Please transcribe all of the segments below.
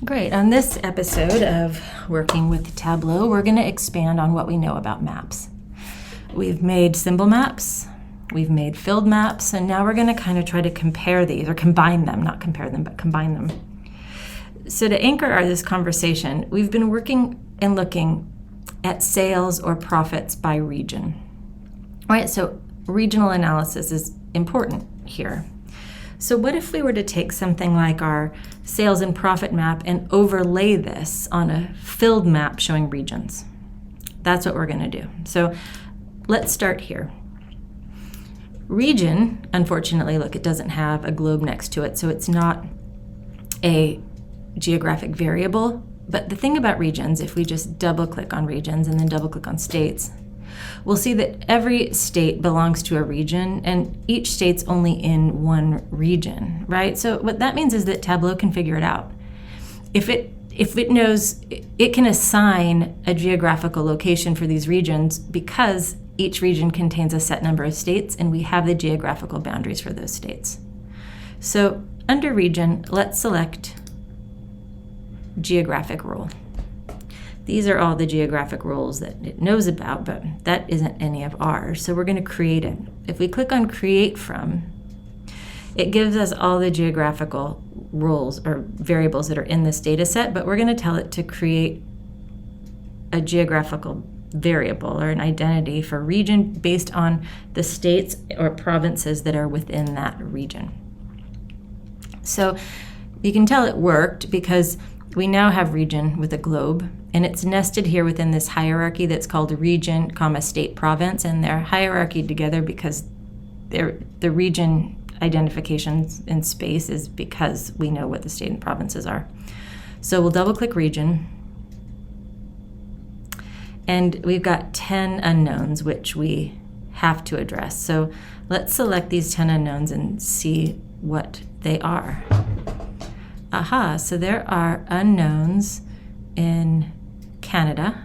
Great. On this episode of Working with Tableau, we're going to expand on what we know about maps. We've made symbol maps, we've made filled maps, and now we're going to kind of try to compare these, or combine them, not compare them, but combine them. So to anchor this conversation, we've been working and looking at sales or profits by region. All right, so regional analysis is important here. So what if we were to take something like our sales and profit map and overlay this on a filled map showing regions? That's what we're going to do. So let's start here. Region, unfortunately, look, it doesn't have a globe next to it, so it's not a geographic variable. But the thing about regions, if we just double click on regions and then double click on states, we'll see that every state belongs to a region, and each state's only in one region, right? So what that means is that Tableau can figure it out. If it knows, it can assign a geographical location for these regions because each region contains a set number of states, and we have the geographical boundaries for those states. So under region, let's select geographic rule. These are all the geographic rules that it knows about, but that isn't any of ours. So we're going to create it. If we click on Create From, it gives us all the geographical rules or variables that are in this data set, but we're going to tell it to create a geographical variable or an identity for region based on the states or provinces that are within that region. So you can tell it worked because we now have region with a globe, and it's nested here within this hierarchy that's called region, state, province, and they're hierarchied together because the region identifications in space is because we know what the state and provinces are. So we'll double click region, and we've got 10 unknowns which we have to address. So let's select these 10 unknowns and see what they are. Aha, so there are unknowns in Canada,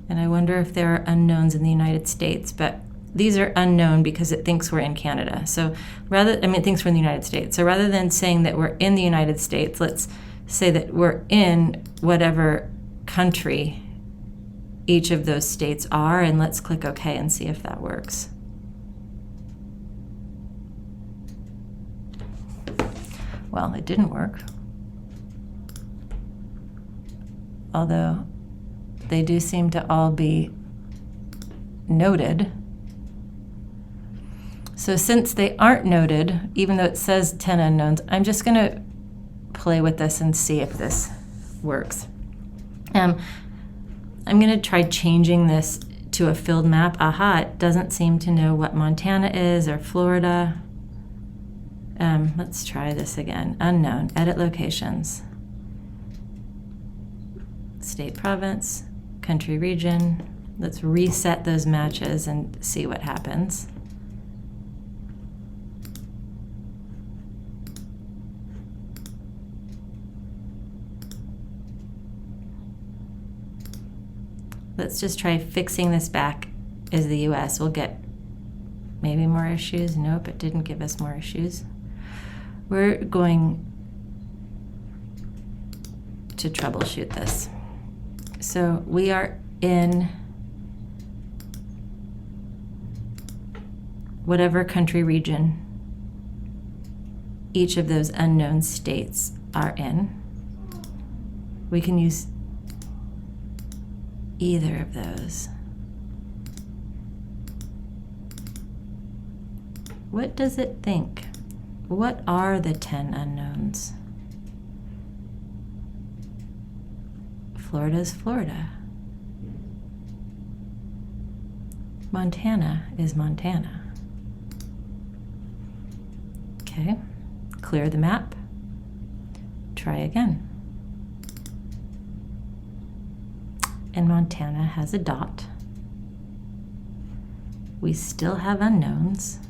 and I wonder if there are unknowns in the United States, but these are unknown because it thinks we're in Canada. So it thinks we're in the United States. So rather than saying that we're in the United States, let's say that we're in whatever country each of those states are, and let's click OK and see if that works. Well, it didn't work. Although they do seem to all be noted. So since they aren't noted, even though it says 10 unknowns, I'm just going to play with this and see if this works. I'm going to try changing this to a filled map. Aha, it doesn't seem to know what Montana is or Florida. Let's try this again. Unknown, edit locations. State, province, country, region. Let's reset those matches and see what happens. Let's just try fixing this back as the US. We'll get maybe more issues. Nope, it didn't give us more issues. We're going to troubleshoot this. So we are in whatever country region each of those unknown states are in. We can use either of those. What does it think? What are the 10 unknowns? Florida's Florida. Montana is Montana. Okay, clear the map. Try again. And Montana has a dot. We still have unknowns.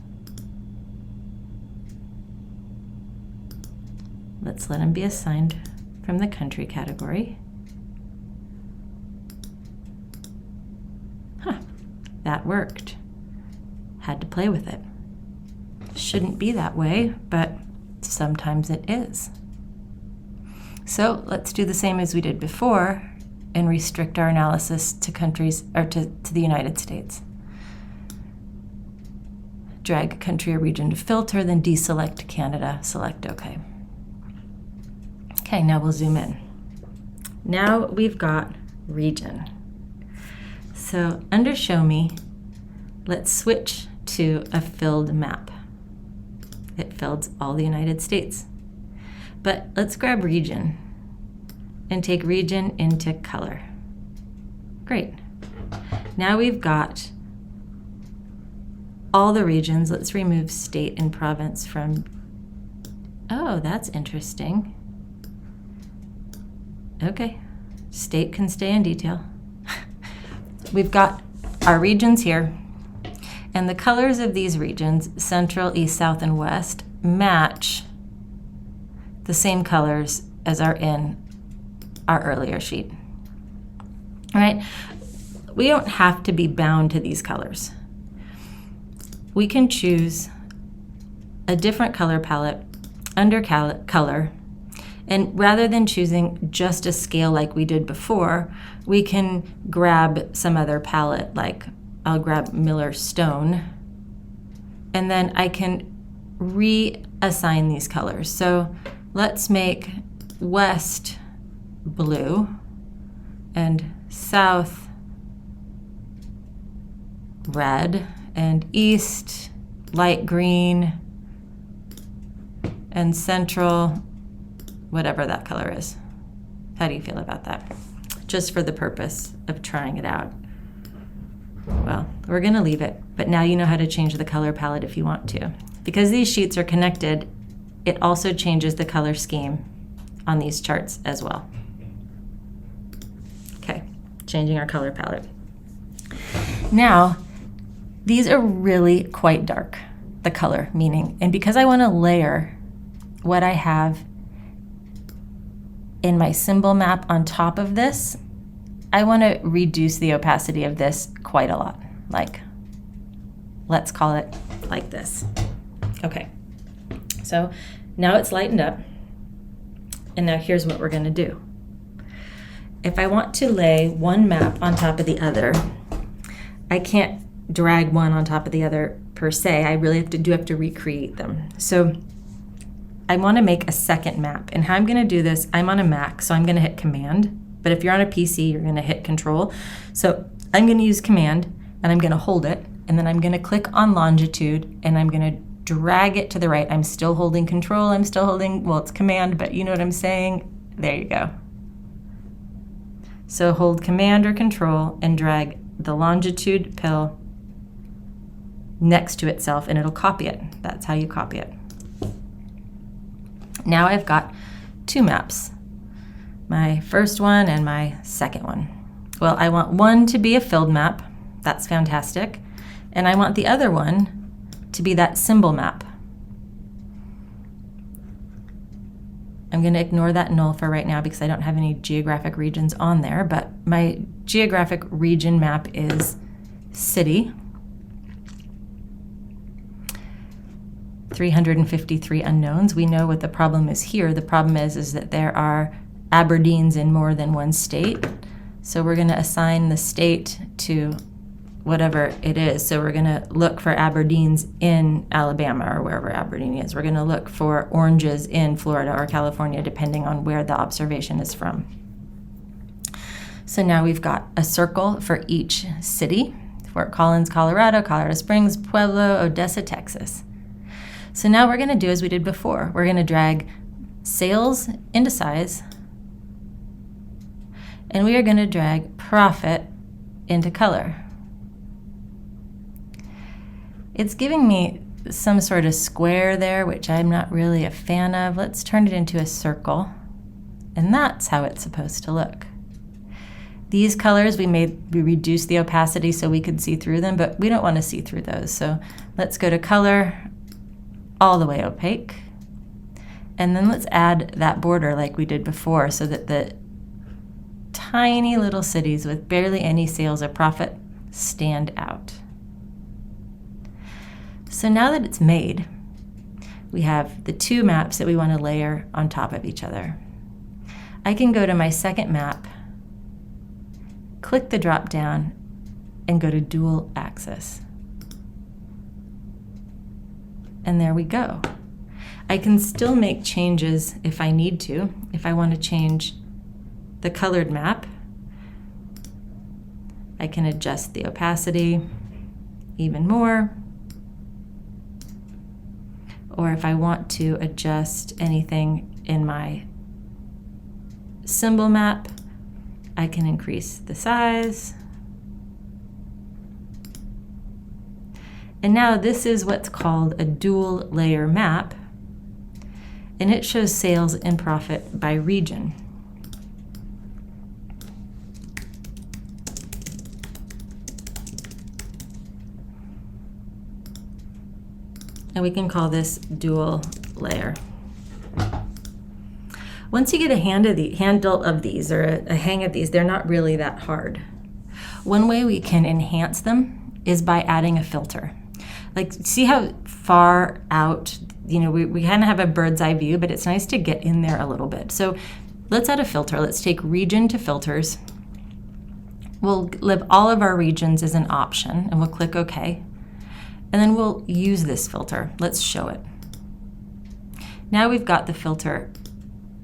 Let's let them be assigned from the country category. That worked. Had to play with it. Shouldn't be that way, but sometimes it is. So let's do the same as we did before and restrict our analysis to countries, or to the United States. Drag country or region to filter, then deselect Canada, select OK. Okay, now we'll zoom in. Now we've got region. So under Show Me, let's switch to a filled map. It fills all the United States. But let's grab region and take region into color. Great. Now we've got all the regions. Let's remove state and province from, oh, that's interesting. Okay, state can stay in detail. We've got our regions here, and the colors of these regions, central, east, south, and west, match the same colors as are in our earlier sheet. All right, we don't have to be bound to these colors. We can choose a different color palette under color, and rather than choosing just a scale like we did before, we can grab some other palette, like I'll grab Miller Stone, and then I can reassign these colors. So let's make west blue and south red and east light green and central whatever that color is. How do you feel about that? Just for the purpose of trying it out. Well, we're going to leave it, but now you know how to change the color palette if you want to. Because these sheets are connected, it also changes the color scheme on these charts as well. Okay, changing our color palette. Now, these are really quite dark, the color meaning, and because I want to layer what I have in my symbol map on top of this, I want to reduce the opacity of this quite a lot. Like, let's call it like this. Okay, so now it's lightened up, and now here's what we're going to do. If I want to lay one map on top of the other, I can't drag one on top of the other per se. I really have to recreate them. So I want to make a second map, and how I'm going to do this, I'm on a Mac, so I'm going to hit Command, but if you're on a PC, you're going to hit Control. So I'm going to use Command, and I'm going to hold it, and then I'm going to click on longitude, and I'm going to drag it to the right. I'm still holding Control, I'm still holding, well, it's Command, but you know what I'm saying? There you go. So hold Command or Control and drag the longitude pill next to itself, and it'll copy it. That's how you copy it. Now I've got two maps, my first one and my second one. Well, I want one to be a filled map. That's fantastic. And I want the other one to be that symbol map. I'm going to ignore that null for right now because I don't have any geographic regions on there, but my geographic region map is city. 353 unknowns. We know what the problem is here. The problem is that there are Aberdeens in more than one state. So we're going to assign the state to whatever it is. So we're going to look for Aberdeens in Alabama or wherever Aberdeen is. We're going to look for oranges in Florida or California, depending on where the observation is from. So now we've got a circle for each city: Fort Collins, Colorado; Colorado Springs, Pueblo; Odessa, Texas. So now we're going to do as we did before. We're going to drag sales into size, and we are going to drag profit into color. It's giving me some sort of square there, which I'm not really a fan of. Let's turn it into a circle, and that's how it's supposed to look. These colors, we reduced the opacity so we could see through them, but we don't want to see through those. So let's go to color, all the way opaque, and then let's add that border like we did before so that the tiny little cities with barely any sales or profit stand out. So now that it's made, we have the two maps that we want to layer on top of each other. I can go to my second map, click the drop down, and go to dual axis. And there we go. I can still make changes if I need to. If I want to change the colored map, I can adjust the opacity even more. Or if I want to adjust anything in my symbol map, I can increase the size. And now this is what's called a dual layer map, and it shows sales and profit by region. And we can call this dual layer. Once you get a handle of these, or a hang of these, they're not really that hard. One way we can enhance them is by adding a filter. Like, see how far out, we kind of have a bird's eye view, but it's nice to get in there a little bit. So let's add a filter. Let's take region to filters. We'll leave all of our regions as an option, and we'll click OK. And then we'll use this filter. Let's show it. Now we've got the filter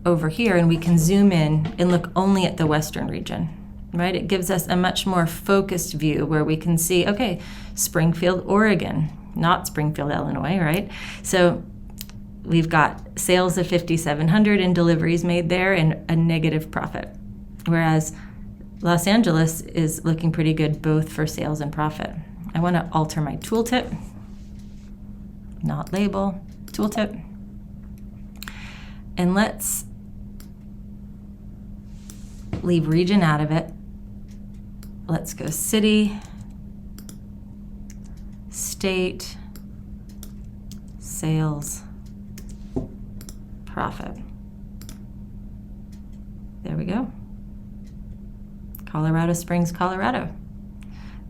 over here, and we can zoom in and look only at the Western region, right? It gives us a much more focused view where we can see, okay, Springfield, Oregon, not Springfield, Illinois, right? So we've got sales of 5,700 and deliveries made there and a negative profit. Whereas Los Angeles is looking pretty good both for sales and profit. I want to alter my tooltip, not label, tooltip. And let's leave region out of it. Let's go city, state, sales, profit. There we go. Colorado Springs, Colorado.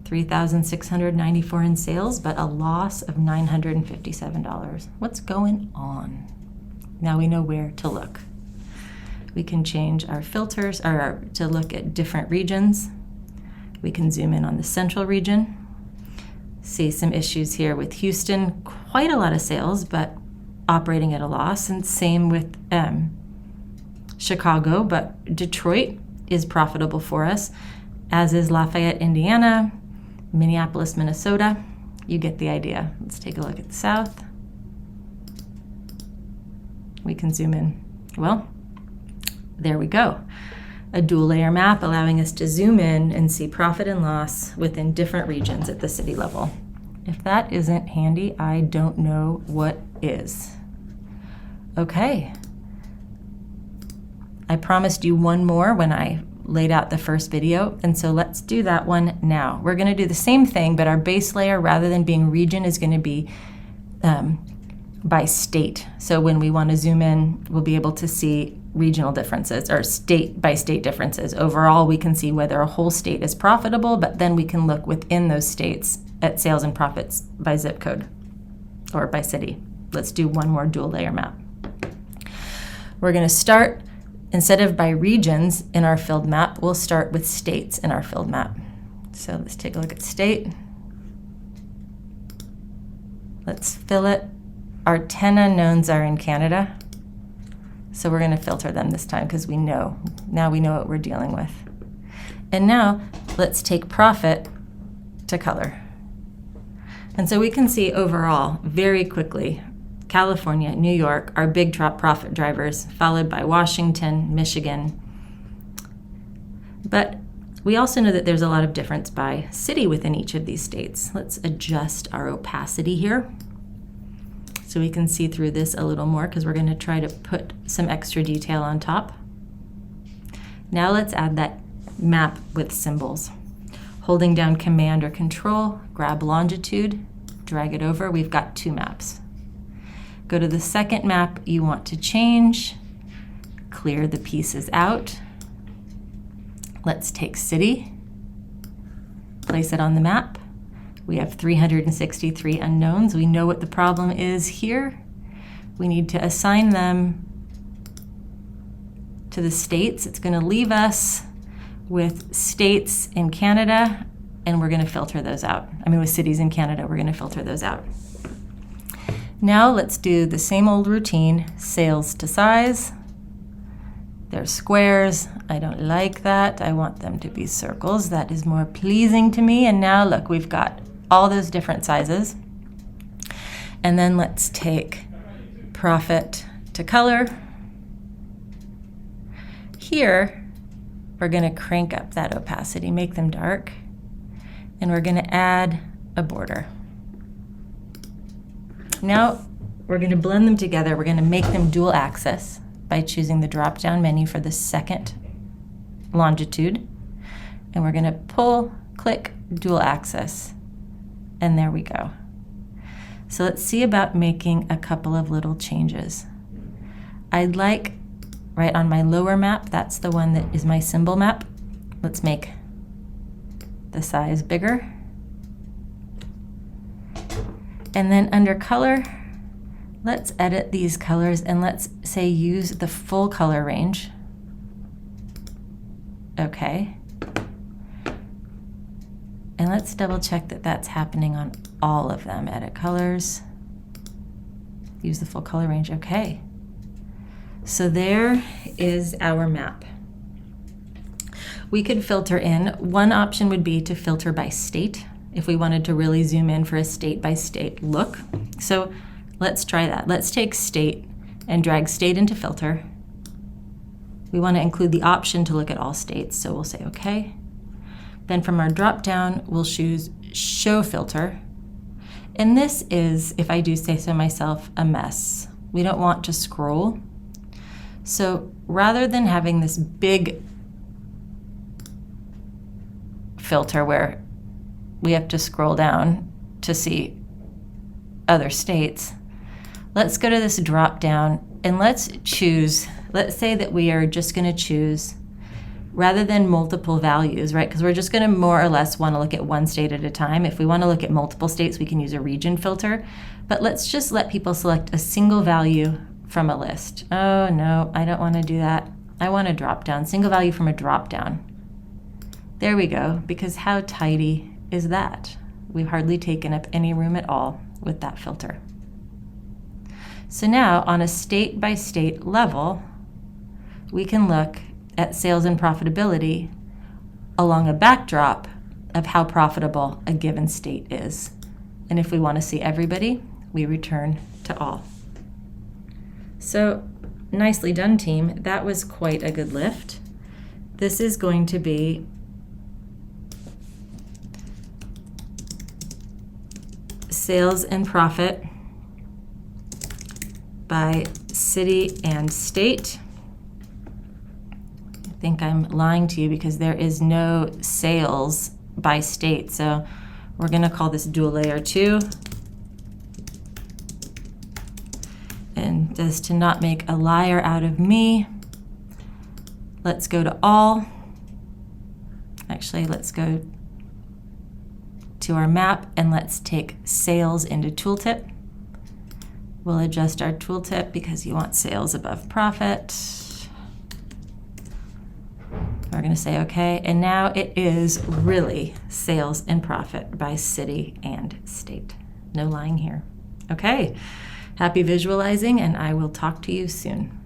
3,694 in sales, but a loss of $957. What's going on? Now we know where to look. We can change our filters to look at different regions. We can zoom in on the central region. See some issues here with Houston, quite a lot of sales, but operating at a loss, and same with Chicago, but Detroit is profitable for us, as is Lafayette, Indiana, Minneapolis, Minnesota. You get the idea. Let's take a look at the South. We can zoom in. Well, there we go. A dual layer map allowing us to zoom in and see profit and loss within different regions at the city level. If that isn't handy, I don't know what is. Okay. I promised you one more when I laid out the first video, and so let's do that one now. We're going to do the same thing, but our base layer, rather than being region, is going to be by state. So when we want to zoom in, we'll be able to see regional differences or state by state differences. Overall, we can see whether a whole state is profitable, but then we can look within those states at sales and profits by zip code or by city. Let's do one more dual layer map. We're going to start, instead of by regions in our filled map, we'll start with states in our filled map. So let's take a look at state. Let's fill it. Our 10 unknowns are in Canada. So we're going to filter them this time because now we know what we're dealing with. And now let's take profit to color. And so we can see overall very quickly, California, New York are big profit drivers, followed by Washington, Michigan. But we also know that there's a lot of difference by city within each of these states. Let's adjust our opacity here so we can see through this a little more, because we're going to try to put some extra detail on top. Now let's add that map with symbols. Holding down Command or Control, grab longitude, drag it over. We've got two maps. Go to the second map you want to change, clear the pieces out. Let's take city, place it on the map. We have 363 unknowns. We know what the problem is here. We need to assign them to the states. It's going to leave us with states in Canada, and we're going to filter those out. I mean, with cities in Canada, we're going to filter those out. Now let's do the same old routine, sales to size. They're squares. I don't like that. I want them to be circles. That is more pleasing to me. And now look, we've got all those different sizes. And then let's take profit to color. Here, we're going to crank up that opacity, make them dark, and we're going to add a border. Now, we're going to blend them together. We're going to make them dual axis by choosing the drop-down menu for the second longitude. And we're going to click dual axis, and there we go. So let's see about making a couple of little changes. I'd like, right on my lower map, that's the one that is my symbol map. Let's make the size bigger. And then under color, let's edit these colors and let's say use the full color range. Okay. And let's double check that that's happening on all of them. Edit colors, use the full color range. Okay. So there is our map. We could filter in. One option would be to filter by state if we wanted to really zoom in for a state-by-state look. So let's try that. Let's take state and drag state into filter. We want to include the option to look at all states, so we'll say okay. Then from our drop-down, we'll choose show filter. And this is, if I do say so myself, a mess. We don't want to scroll. So rather than having this big filter where we have to scroll down to see other states, let's go to this drop down and let's choose, let's say that we are just going to choose, rather than multiple values, right? Because we're just going to more or less want to look at one state at a time. If we want to look at multiple states, we can use a region filter. But let's just let people select a single value from a list. Oh no, I don't want to do that. I want a drop down, single value from a drop down. There we go, because how tidy is that? We've hardly taken up any room at all with that filter. So now on a state-by-state level, we can look at sales and profitability along a backdrop of how profitable a given state is. And if we want to see everybody, we return to all. So nicely done, team. That was quite a good lift. This is going to be sales and profit by city and state. I think I'm lying to you because there is no sales by state. So we're going to call this dual layer 2. And just to not make a liar out of me, let's go to all. Actually, let's go to our map and let's take sales into tooltip. We'll adjust our tooltip because you want sales above profit. We're going to say okay, and now it is really sales and profit by city and state. No lying here. Okay, happy visualizing, and I will talk to you soon.